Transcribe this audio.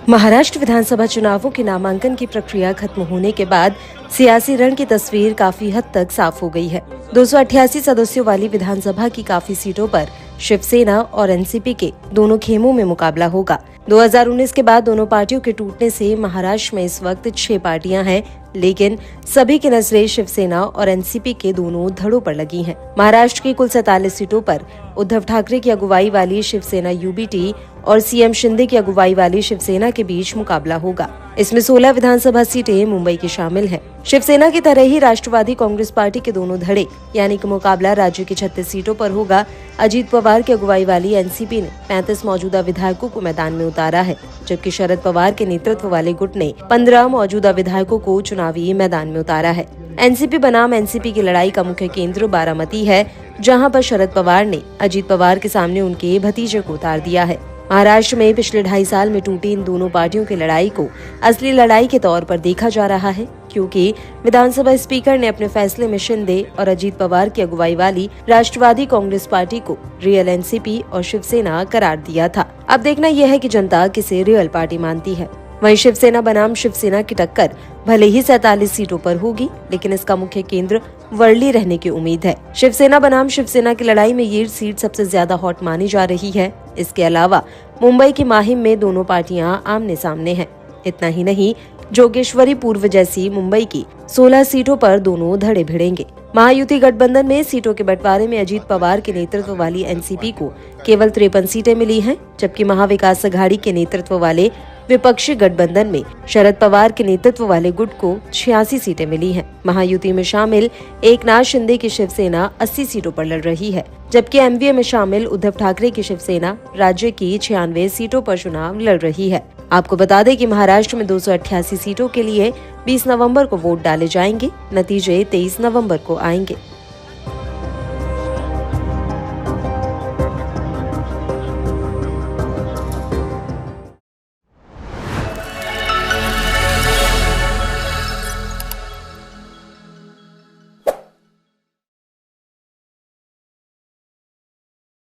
महाराष्ट्र विधानसभा चुनावों के नामांकन की प्रक्रिया खत्म होने के बाद सियासी रण की तस्वीर काफी हद तक साफ हो गई है। 288 सदस्यों वाली विधानसभा की काफी सीटों पर शिवसेना और एनसीपी के दोनों खेमों में मुकाबला होगा। 2019 के बाद दोनों पार्टियों के टूटने से महाराष्ट्र में इस वक्त 6 पार्टियां हैं, लेकिन सभी की नजरें शिवसेना और एनसीपी के दोनों धड़ों पर लगी हैं। महाराष्ट्र की कुल 47 सीटों पर उद्धव ठाकरे की अगुवाई वाली शिवसेना यूबीटी और सीएम शिंदे की अगुवाई वाली शिवसेना के बीच मुकाबला होगा। इसमें 16 विधानसभा सीटें मुंबई की शामिल हैं। शिवसेना की तरह ही राष्ट्रवादी कांग्रेस पार्टी के दोनों धड़े यानी कि मुकाबला राज्य की 36 सीटों पर होगा। अजीत पवार की अगुवाई वाली एनसीपी ने 35 मौजूदा विधायकों को मैदान में उतारा है, जबकि शरद पवार के नेतृत्व वाले गुट ने 15 मौजूदा विधायकों को चुनावी मैदान में उतारा है। एनसीपी बनाम एनसीपी की लड़ाई का मुख्य केंद्र बारामती है, जहां पर शरद पवार ने अजीत पवार के सामने उनके भतीजे को उतार दिया है। महाराष्ट्र में पिछले 2.5 साल में टूटी इन दोनों पार्टियों की लड़ाई को असली लड़ाई के तौर पर देखा जा रहा है, क्योंकि विधानसभा स्पीकर ने अपने फैसले में शिंदे और अजीत पवार की अगुवाई वाली राष्ट्रवादी कांग्रेस पार्टी को रियल एनसीपी और शिवसेना करार दिया था। अब देखना यह है कि जनता किसे रियल पार्टी मानती है। वहीं शिवसेना बनाम शिवसेना की टक्कर भले ही 47 सीटों पर होगी, लेकिन इसका मुख्य केंद्र वर्ली रहने की उम्मीद है। शिवसेना बनाम शिवसेना की लड़ाई में ये सीट सबसे ज्यादा हॉट मानी जा रही है। इसके अलावा मुंबई की माहिम में दोनों पार्टियां आमने सामने हैं। इतना ही नहीं, जोगेश्वरी पूर्व जैसी मुंबई की 16 सीटों पर दोनों धड़े भिड़ेंगे। महायुति गठबंधन में सीटों के बंटवारे में अजीत पवार के नेतृत्व वाली एनसीपी को केवल 53 सीटें मिली हैं, जबकि महाविकास अघाड़ी के नेतृत्व वाले विपक्षी गठबंधन में शरद पवार के नेतृत्व वाले गुट को 86 सीटें मिली हैं। महायुति में शामिल एकनाथ शिंदे की शिवसेना 80 सीटों पर लड़ रही है, जबकि एमवीए में शामिल उद्धव ठाकरे की शिवसेना राज्य की 96 सीटों पर चुनाव लड़ रही है। आपको बता दें कि महाराष्ट्र में 288 सीटों के लिए 20 नवंबर को वोट डाले जाएंगे। नतीजे 23 नवंबर को आएंगे।